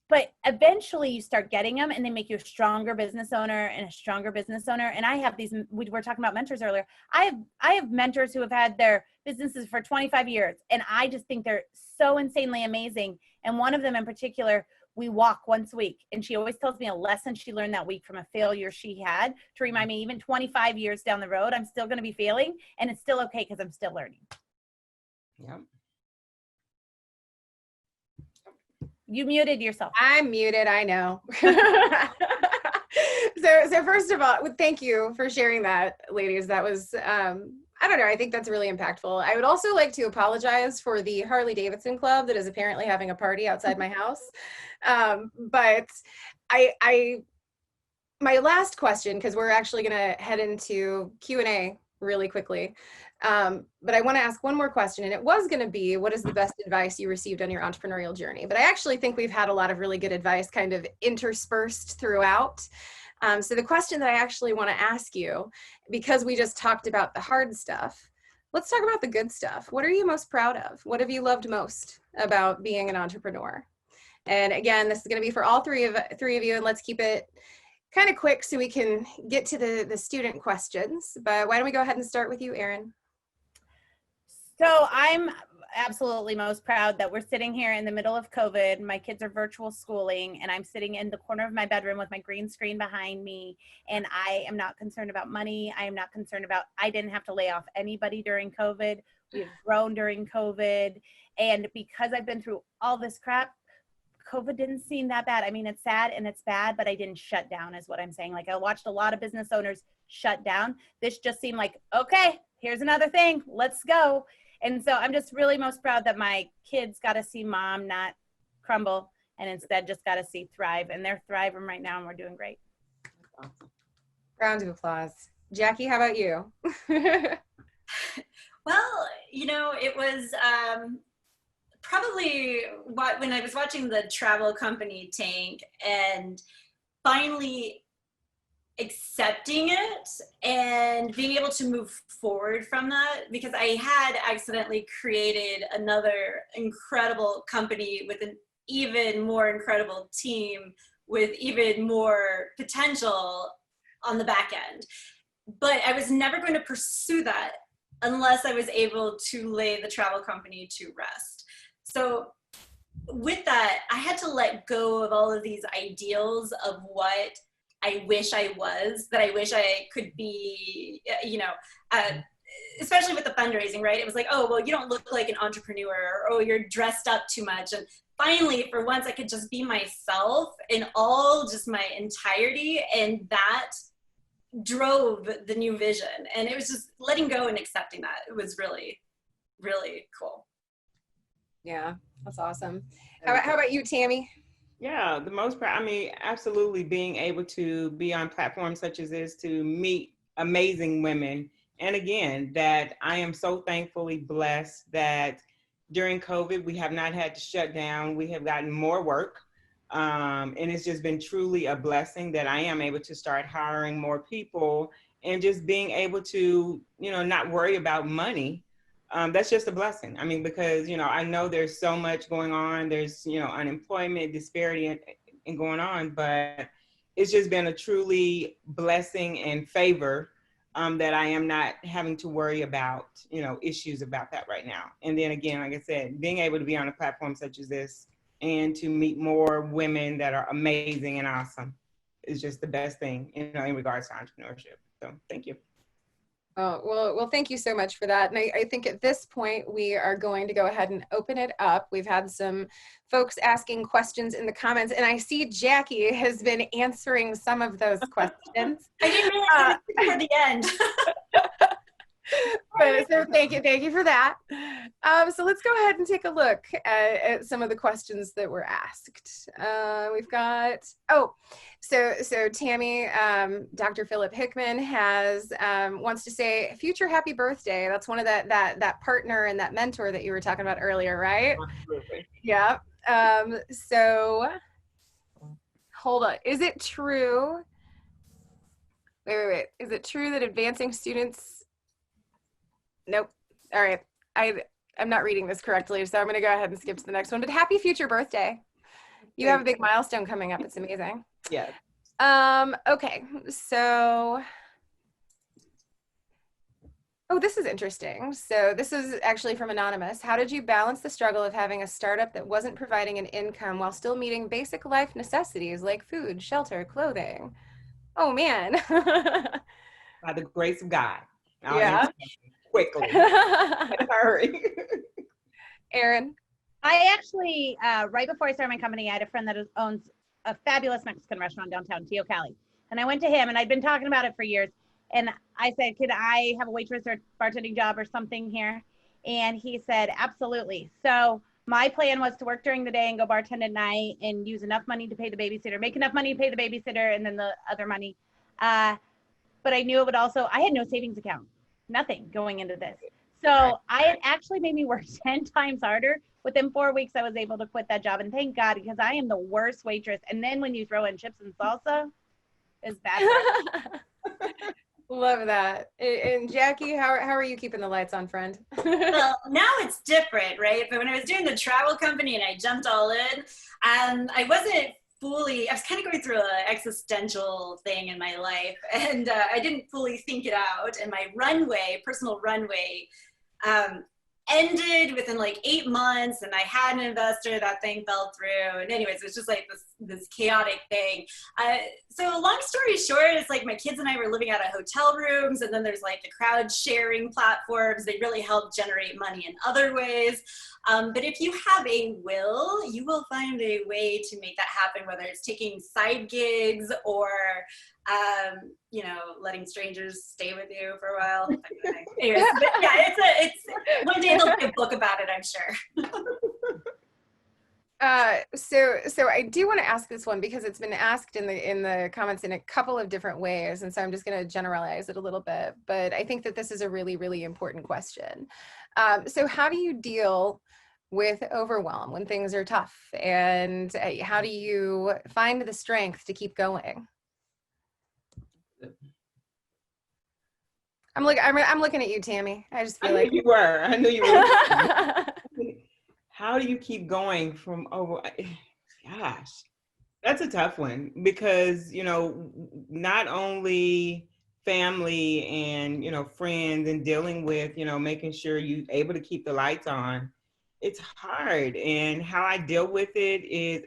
But eventually you start getting them and they make you a stronger business owner and a stronger business owner. And I have we were talking about mentors earlier. I have mentors who have had their businesses for 25 years. And I just think they're so insanely amazing. And one of them in particular, we walk once a week. And she always tells me a lesson she learned that week from a failure she had to remind me, even 25 years down the road, I'm still going to be failing. And it's still okay because I'm still learning. Yep. You muted yourself. I'm muted, I know. So first of all, thank you for sharing that, ladies. That was, I don't know, I think that's really impactful. I would also like to apologize for the Harley Davidson Club that is apparently having a party outside my house. But my last question, because we're actually gonna head into Q&A really quickly. But I want to ask one more question, and it was going to be, what is the best advice you received on your entrepreneurial journey? But I actually think we've had a lot of really good advice kind of interspersed throughout. So the question that I actually want to ask you, because we just talked about the hard stuff, let's talk about the good stuff. What are you most proud of? What have you loved most about being an entrepreneur? And again, this is going to be for all three of you, and let's keep it kind of quick so we can get to the student questions. But why don't we go ahead and start with you, Erin? So I'm absolutely most proud that we're sitting here in the middle of COVID. My kids are virtual schooling, and I'm sitting in the corner of my bedroom with my green screen behind me. And I am not concerned about money. I am not concerned about, I didn't have to lay off anybody during COVID. We've grown during COVID. And because I've been through all this crap, COVID didn't seem that bad. I mean, it's sad and it's bad, but I didn't shut down is what I'm saying. Like I watched a lot of business owners shut down. This just seemed like, okay, here's another thing. Let's go. And so I'm just really most proud that my kids got to see mom not crumble and instead just got to see thrive. And they're thriving right now and we're doing great. Round of applause. Jackie, how about you? Well, you know, it was probably when I was watching the travel company tank and finally accepting it and being able to move forward from that, because I had accidentally created another incredible company with an even more incredible team with even more potential on the back end. But I was never going to pursue that unless I was able to lay the travel company to rest. So with that, I had to let go of all of these ideals of what I wish I was, that I wish I could be, especially with the fundraising, right? It was like, oh, well, you don't look like an entrepreneur, or oh, you're dressed up too much. And finally, for once, I could just be myself in all, just my entirety. And that drove the new vision. And it was just letting go and accepting that. It was really, really cool. Yeah, that's awesome. How about you, Tammy? Yeah, the most part, I mean, absolutely being able to be on platforms such as this to meet amazing women. And again, that I am so thankfully blessed that during COVID, we have not had to shut down. We have gotten more work. And it's just been truly a blessing that I am able to start hiring more people and just being able to, not worry about money. That's just a blessing. I mean, because, I know there's so much going on. There's, unemployment, disparity and going on, but it's just been a truly blessing and favor that I am not having to worry about, issues about that right now. And then again, like I said, being able to be on a platform such as this and to meet more women that are amazing and awesome is just the best thing, in regards to entrepreneurship. So thank you. Oh, well, thank you so much for that. And I think at this point, we are going to go ahead and open it up. We've had some folks asking questions in the comments, and I see Jackie has been answering some of those questions. I didn't realize it was for the end. So thank you for that. So let's go ahead and take a look at some of the questions that were asked. We've got, so Tammy, Dr. Philip Hickman wants to say future happy birthday. That's one of that partner and that mentor that you were talking about earlier, right? Absolutely. Yeah. So hold on. Is it true? Wait. Is it true that advancing students? Nope. All right. I'm not reading this correctly, so I'm going to go ahead and skip to the next one. But happy future birthday. You have a big milestone coming up. It's amazing. Yeah. Okay. So, this is interesting. So this is actually from Anonymous. How did you balance the struggle of having a startup that wasn't providing an income while still meeting basic life necessities like food, shelter, clothing? Oh, man. By the grace of God. Yeah. Quickly. Hurry. Erin? I actually, right before I started my company, I had a friend that owns a fabulous Mexican restaurant downtown, Tio Cali. And I went to him, and I'd been talking about it for years. And I said, could I have a waitress or bartending job or something here? And he said, absolutely. So my plan was to work during the day and go bartend at night and use enough money to pay the babysitter, make enough money to pay the babysitter, and then the other money. But I knew it would also, I had no savings account, nothing going into this. So it actually made me work 10 times harder. Within 4 weeks, I was able to quit that job. And thank God, because I am the worst waitress. And then when you throw in chips and salsa, it's bad. Love that. And Jackie, how are you keeping the lights on, friend? Well, now it's different, right? But when I was doing the travel company and I jumped all in, I was kind of going through an existential thing in my life, and I didn't fully think it out. And my personal runway, ended within like 8 months, and I had an investor, that thing fell through. And anyways, it was just like this chaotic thing. So long story short, it's like my kids and I were living out of hotel rooms, and then there's like the crowd sharing platforms. They really help generate money in other ways. But if you have a will, you will find a way to make that happen, whether it's taking side gigs or letting strangers stay with you for a while. Anyways, but yeah, it's one day there'll be a book about it, I'm sure. So I do want to ask this one because it's been asked in the comments in a couple of different ways, and so I'm just going to generalize it a little bit. But I think that this is a really, really important question. So how do you deal with overwhelm when things are tough, and how do you find the strength to keep going? I'm looking at you, Tammy. I just feel like you were. I knew you were. How do you keep going from gosh, that's a tough one, because, not only family and, friends, and dealing with, making sure you're able to keep the lights on, it's hard. And how I deal with it is,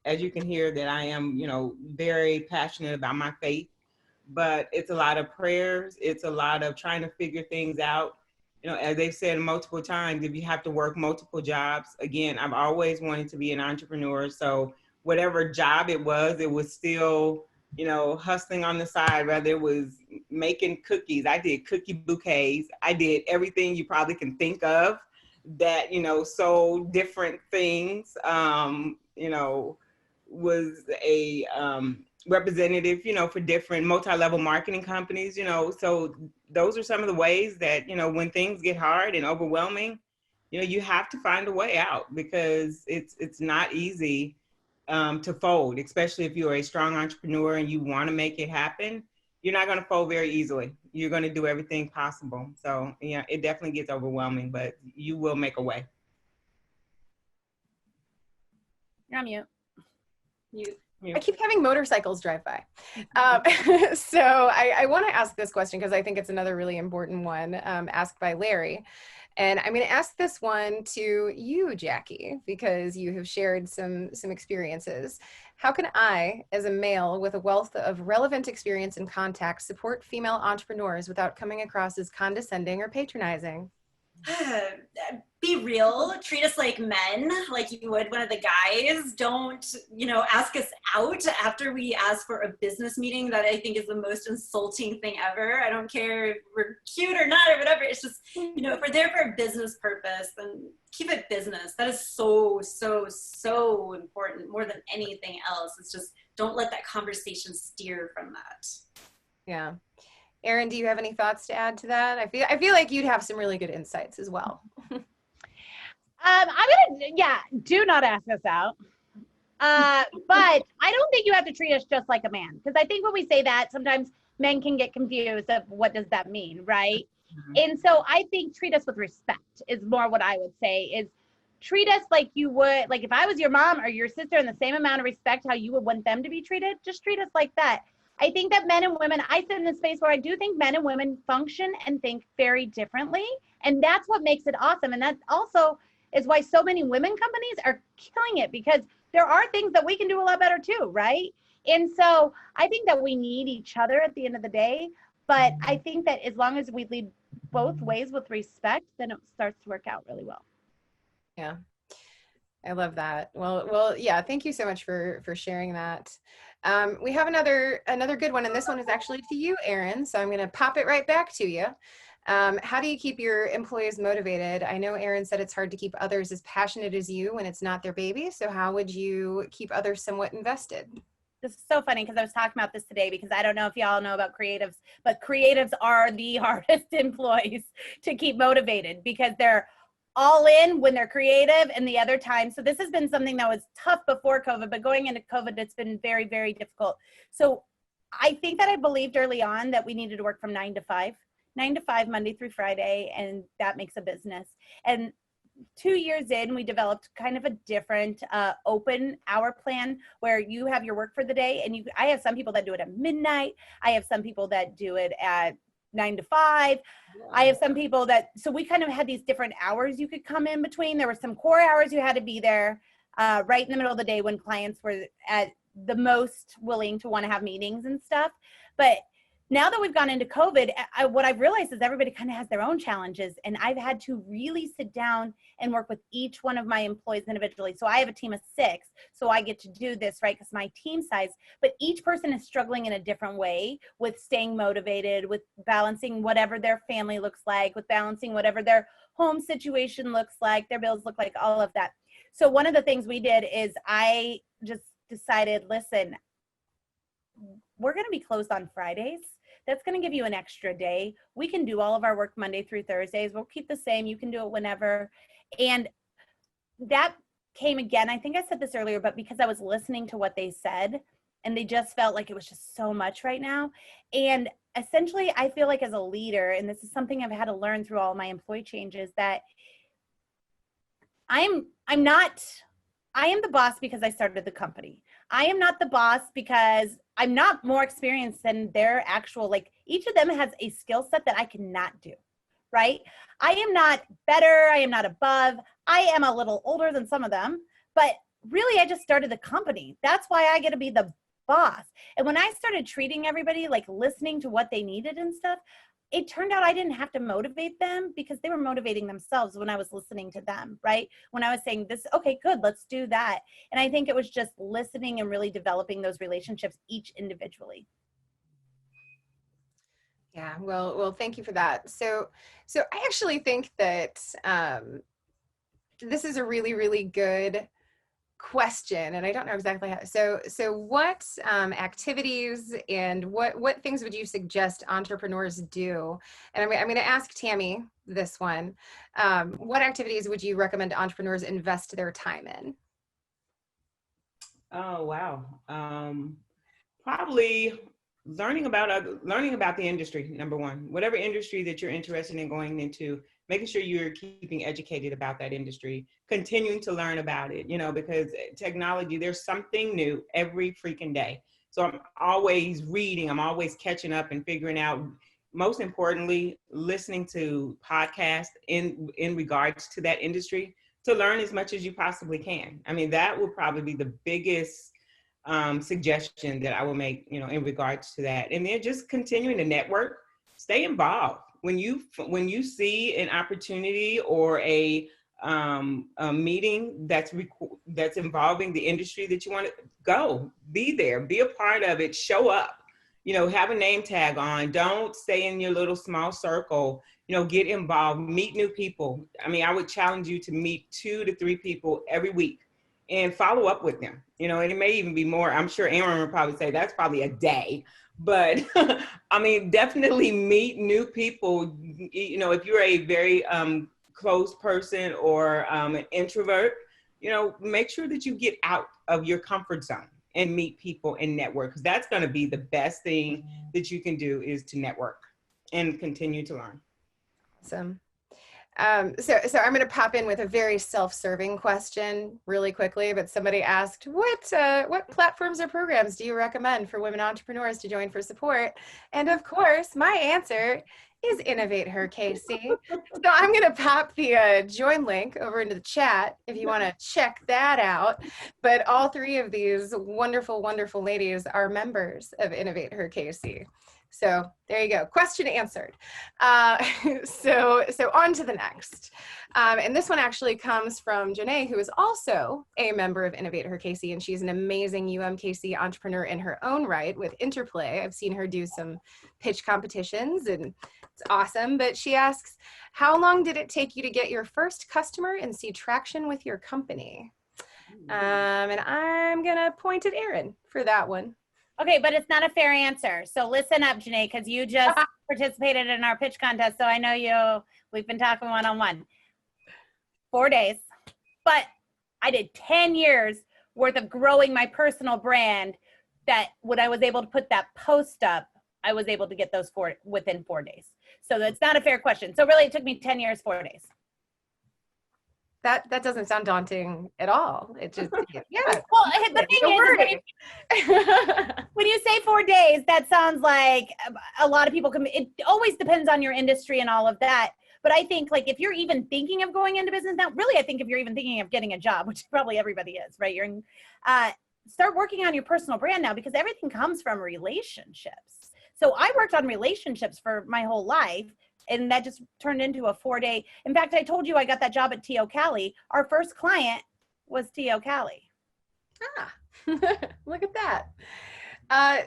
as you can hear, that I am, very passionate about my faith, but it's a lot of prayers. It's a lot of trying to figure things out. As they've said multiple times, if you have to work multiple jobs, again, I've always wanted to be an entrepreneur. So whatever job it was still, hustling on the side, whether it was making cookies. I did cookie bouquets. I did everything you probably can think of that, sold different things, was a representative, for different multi-level marketing companies, so those are some of the ways that, when things get hard and overwhelming, you have to find a way out, because it's not easy to fold, especially if you're a strong entrepreneur and you want to make it happen. You're not going to fold very easily. You're going to do everything possible. So yeah, it definitely gets overwhelming, but you will make a way. You're on mute. I keep having motorcycles drive by. So I want to ask this question because I think it's another really important one asked by Larry. And I'm going to ask this one to you, Jackie, because you have shared some experiences. How can I, as a male with a wealth of relevant experience and contacts, support female entrepreneurs without coming across as condescending or patronizing? Be real, treat us like men, like you would one of the guys. Don't, ask us out after we ask for a business meeting. That I think is the most insulting thing ever. I don't care if we're cute or not or whatever. It's just, if we're there for a business purpose, then keep it business. That is so, so, so important, more than anything else. It's just, don't let that conversation steer from that. Yeah. Erin, do you have any thoughts to add to that? I feel like you'd have some really good insights as well. Do not ask us out. But I don't think you have to treat us just like a man, because I think when we say that, sometimes men can get confused of what does that mean, right? Mm-hmm. And so I think treat us with respect is more what I would say, is treat us like you would, like if I was your mom or your sister, in the same amount of respect how you would want them to be treated, just treat us like that. I think that men and women, I sit in a space where I do think men and women function and think very differently. And that's what makes it awesome. And that also is why so many women companies are killing it, because there are things that we can do a lot better too, right? And so I think that we need each other at the end of the day. But I think that as long as we lead both ways with respect, then it starts to work out really well. Yeah, I love that. Well, yeah, thank you so much for sharing that. We have another good one, and this one is actually to you, Erin. So I'm going to pop it right back to you. How do you keep your employees motivated? I know Erin said it's hard to keep others as passionate as you when it's not their baby. So how would you keep others somewhat invested? This is so funny because I was talking about this today, because I don't know if y'all know about creatives, but creatives are the hardest employees to keep motivated, because they're all in when they're creative and the other time. So this has been something that was tough before COVID, but going into COVID, it's been very, very difficult. So I think that I believed early on that we needed to work from 9 to 5, Monday through Friday, and that makes a business. And 2 years in, we developed kind of a different open hour plan where you have your work for the day, and I have some people that do it at midnight. I have some people that do it at 9 to 5. I have some people that, so we kind of had these different hours you could come in between. There were some core hours you had to be there right in the middle of the day when clients were at the most willing to want to have meetings and stuff. But now that we've gone into COVID, what I've realized is everybody kind of has their own challenges, and I've had to really sit down and work with each one of my employees individually. So I have a team of 6, so I get to do this, right, because my team size, but each person is struggling in a different way with staying motivated, with balancing whatever their family looks like, with balancing whatever their home situation looks like, their bills look like, all of that. So one of the things we did is I just decided, listen, we're going to be closed on Fridays. That's going to give you an extra day. We can do all of our work Monday through Thursdays. We'll keep the same. You can do it whenever. And that came again. I think I said this earlier, but because I was listening to what they said, and they just felt like it was just so much right now. And essentially, I feel like as a leader, and this is something I've had to learn through all my employee changes, that I am the boss because I started the company. I am not the boss because I'm not more experienced than their actual, like, each of them has a skill set that I cannot do, right? I am not better. I am not above. I am a little older than some of them, but really, I just started the company. That's why I get to be the boss. And when I started treating everybody, like listening to what they needed and stuff, it turned out I didn't have to motivate them because they were motivating themselves when I was listening to them, right? When I was saying this, okay, good, let's do that. And I think it was just listening and really developing those relationships each individually. Yeah, well, thank you for that. So I actually think that this is a really, really good question, and I don't know exactly how. So what activities and what things would you suggest entrepreneurs do? And I'm going to ask Tammy this one. What activities would you recommend entrepreneurs invest their time in? Oh, wow. Probably learning about the industry, number one. Whatever industry that you're interested in going into, making sure you're keeping educated about that industry, continuing to learn about it, because technology, there's something new every freaking day. So I'm always reading, I'm always catching up and figuring out, most importantly, listening to podcasts in regards to that industry to learn as much as you possibly can. I mean, that will probably be the biggest suggestion that I will make, in regards to that. And then just continuing to network, stay involved. When you see an opportunity or a meeting that's involving the industry that you want to go, be there, be a part of it, show up, have a name tag on, don't stay in your little small circle, get involved, meet new people. I mean, I would challenge you to meet 2 to 3 people every week and follow up with them, and it may even be more. I'm sure Aaron would probably say that's probably a day, but I mean, definitely meet new people. If you're a very closed person or an introvert, make sure that you get out of your comfort zone and meet people and network, because that's going to be the best thing that you can do, is to network and continue to learn. Awesome. So I'm going to pop in with a very self-serving question really quickly, but somebody asked, what platforms or programs do you recommend for women entrepreneurs to join for support? And of course, my answer is Innovate Her KC. So I'm going to pop the join link over into the chat if you want to check that out. But all 3 of these wonderful, wonderful ladies are members of Innovate Her KC. So there you go. Question answered. So on to the next. And this one actually comes from Janae, who is also a member of Innovate Her KC, and she's an amazing UMKC entrepreneur in her own right with Interplay. I've seen her do some pitch competitions, and it's awesome. But she asks, how long did it take you to get your first customer and see traction with your company? And I'm going to point at Aaron for that one. Okay, but it's not a fair answer. So listen up, Janae, because you just participated in our pitch contest. So I know we've been talking one-on-one. 4 days. But I did 10 years worth of growing my personal brand, that when I was able to put that post up, I was able to get those within 4 days. So that's not a fair question. So really it took me 10 years, 4 days. That doesn't sound daunting at all. It just, yeah. Well, the thing is, when you say 4 days, that sounds like a lot of people it always depends on your industry and all of that. But I think, like, if you're even thinking of going into business now, really, I think if you're even thinking of getting a job, which probably everybody is, right? Start working on your personal brand now, because everything comes from relationships. So I worked on relationships for my whole life. And that just turned into a 4-day. In fact, I told you I got that job at T.O. Cali. Our first client was T.O. Cali. Look at that.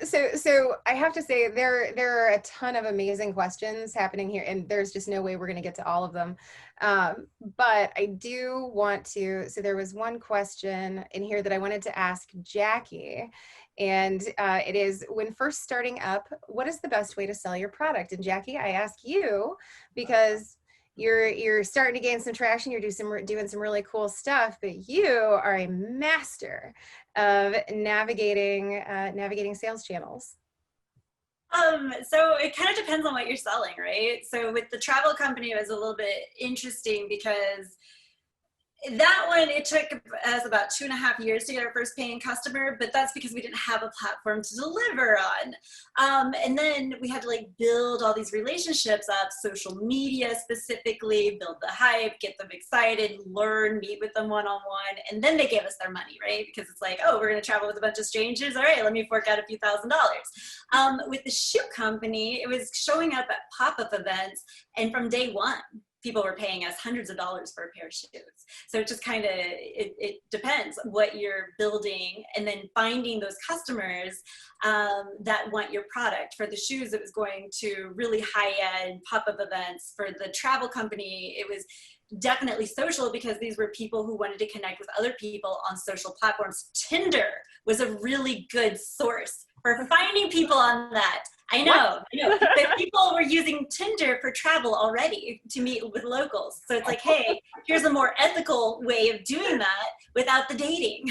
So I have to say there are a ton of amazing questions happening here, and there's just no way we're going to get to all of them. But I do want to, so there was one question in here that I wanted to ask Jackie. And it is, when first starting up, what is the best way to sell your product? And Jackie, I ask you because you're starting to gain some traction, you're doing some really cool stuff, but you are a master of navigating sales channels. So it kind of depends on what you're selling, right? So with the travel company, it was a little bit interesting because That one, it took us about 2.5 years to get our first paying customer, but that's because we didn't have a platform to deliver on. And then we had to like build all these relationships up, social media specifically, build the hype, get them excited, learn, meet with them one-on-one, and then they gave us their money, right? Because it's like, oh, we're gonna travel with a bunch of strangers. All right, let me fork out a few $1,000s. With the shoe company, it was showing up at pop-up events, and from day one, people were paying us hundreds of dollars for a pair of shoes. So it just kind of, it depends what you're building, and then finding those customers that want your product. For the shoes, it was going to really high-end pop-up events. For the travel company, it was definitely social, because these were people who wanted to connect with other people on social platforms. Tinder was a really good source for finding people on that. I know. But people were using Tinder for travel already to meet with locals. So it's like, hey, here's a more ethical way of doing that without the dating.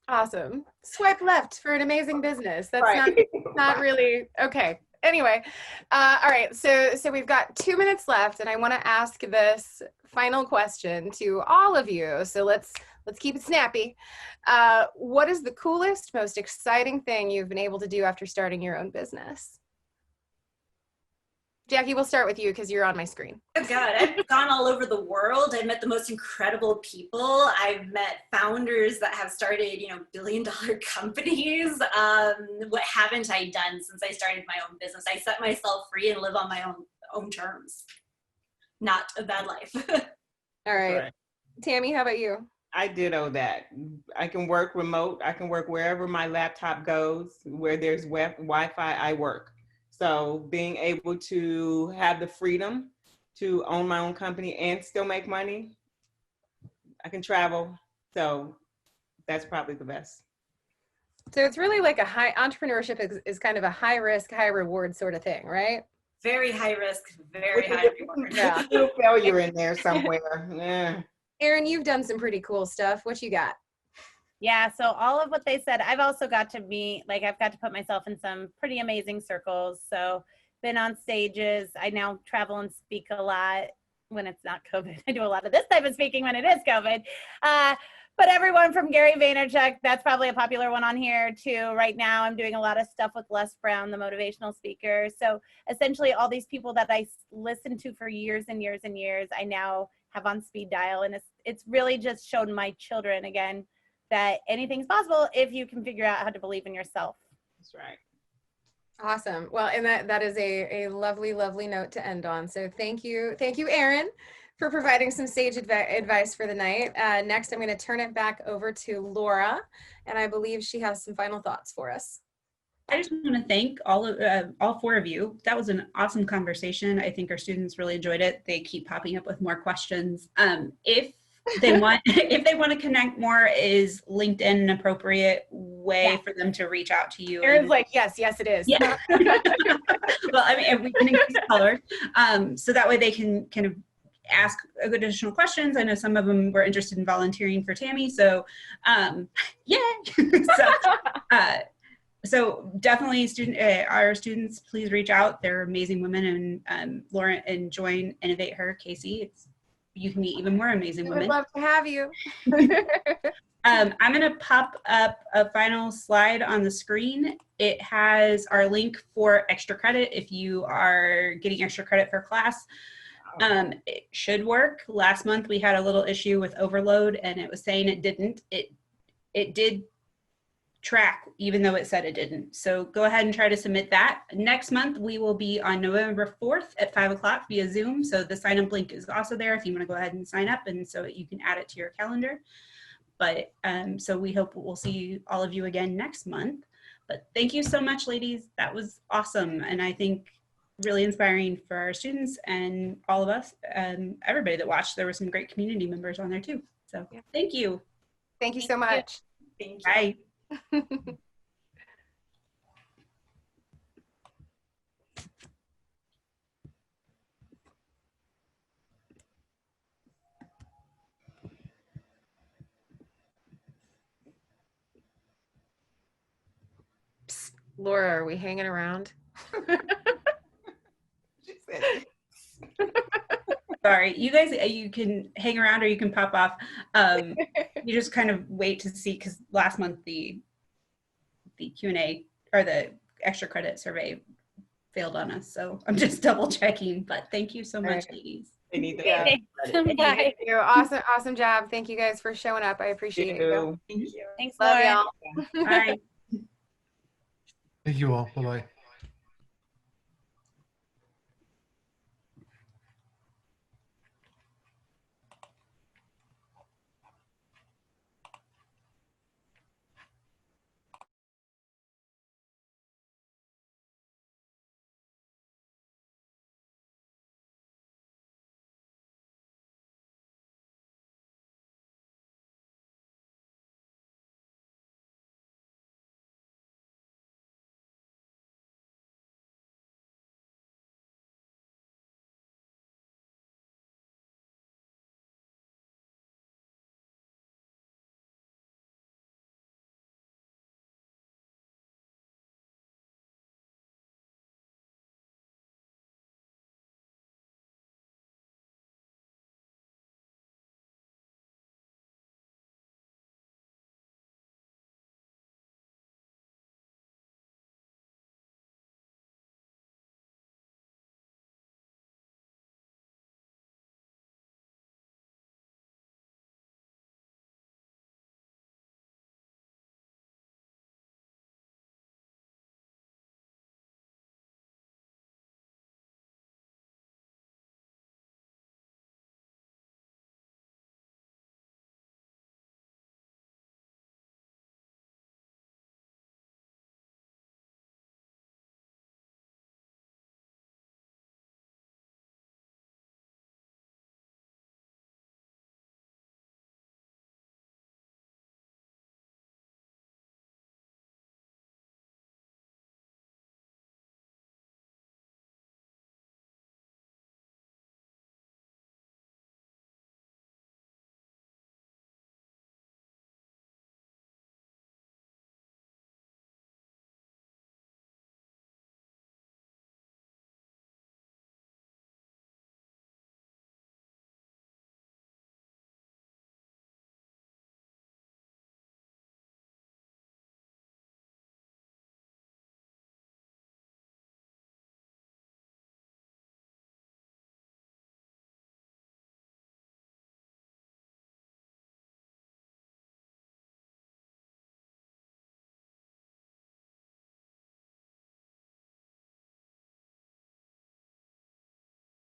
Awesome. Swipe left for an amazing business. That's Right. not really, okay. Anyway, all right, so we've got 2 minutes left, and I want to ask this final question to all of you. So let's keep it snappy. What is the coolest, most exciting thing you've been able to do after starting your own business? Jackie, we'll start with you because you're on my screen. Oh God, I've gone all over the world. I've met the most incredible people. I've met founders that have started, billion-dollar companies. What haven't I done since I started my own business? I set myself free and live on my own terms. Not a bad life. All right. Right. Tammy, how about you? I ditto that. I can work remote. I can work wherever my laptop goes. Where there's Wi-Fi, I work. So being able to have the freedom to own my own company and still make money, I can travel. So that's probably the best. So it's really like entrepreneurship is kind of a high risk, high reward sort of thing, right? Very high risk, very high reward. Yeah. A little failure in there somewhere. Yeah. Erin, you've done some pretty cool stuff. What you got? Yeah, so all of what they said, I've also got to meet, I've got to put myself in some pretty amazing circles. So been on stages. I now travel and speak a lot when it's not COVID. I do a lot of this type of speaking when it is COVID. But everyone from Gary Vaynerchuk, that's probably a popular one on here too. Right now, I'm doing a lot of stuff with Les Brown, the motivational speaker. So essentially all these people that I listened to for years and years and years, I now have on speed dial. And it's really just shown my children again, that anything's possible if you can figure out how to believe in yourself. That's right. Awesome. Well, and that is a lovely, lovely note to end on. So thank you, Erin, for providing some sage advice for the night. Next, I'm going to turn it back over to Laura, and I believe she has some final thoughts for us. I just want to thank all four of you. That was an awesome conversation. I think our students really enjoyed it. They keep popping up with more questions. If they want to connect more, is LinkedIn an appropriate way for them to reach out to you? Erin's like, yes, it is. Yeah. Well, I mean, we can increase color, so that way they can kind of ask additional questions. I know some of them were interested in volunteering for Tammy, so so definitely our students, please reach out. They're amazing women, and Lauren, and join Innovate Her, Casey. You can meet even more amazing women. We'd love to have you. I'm going to pop up a final slide on the screen. It has our link for extra credit if you are getting extra credit for class. It should work. Last month we had a little issue with overload, and it was saying it didn't. It did track even though it said it didn't. So go ahead and try to submit that. Next month we will be on November 4th at 5 o'clock via Zoom. So the sign up link is also there if you want to go ahead and sign up, and so you can add it to your calendar. But so we hope we'll see all of you again next month. But thank you so much, ladies. That was awesome, and I think really inspiring for our students and all of us and everybody that watched. There were some great community members on there too. So thank you. Thank you so much. Thank you. Bye. Psst, Laura, are we hanging around? She said, Sorry, you guys, you can hang around or you can pop off. You just kind of wait to see, because last month the Q&A or the extra credit survey failed on us. So I'm just double checking, but thank you so much, ladies. They need Yeah. the Bye. Thank you. Awesome, awesome job. Thank you guys for showing up. I appreciate you. Thank you. Thanks, Love Lauren. y'all. Bye. Thank you all. Bye-bye.